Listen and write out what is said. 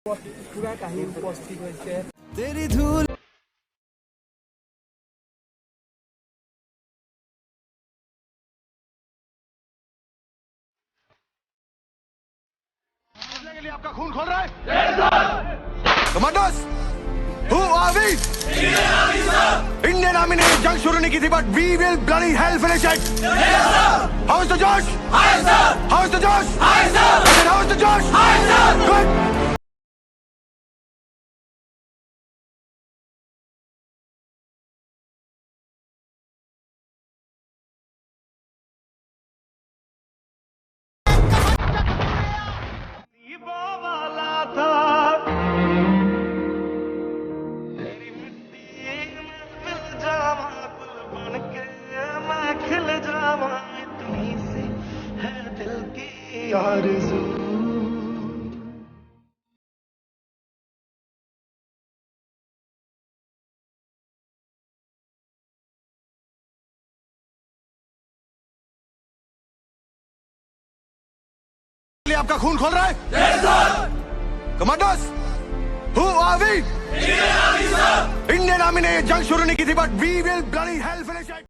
পুরা কাহিনী উপস্থিত হয়েছে तेरी धूल के लिए आपका खून खोल रहा है commandos who are we Indian army ने जंग शुरू नहीं की थी but we will bloody hell finish it how is the josh how is the josh how is the josh good आरज़ू लिए आपका खून खोल रहा है commandos who are we Indian army ने जंग शुरू नहीं की थी but we will bloody hell finish it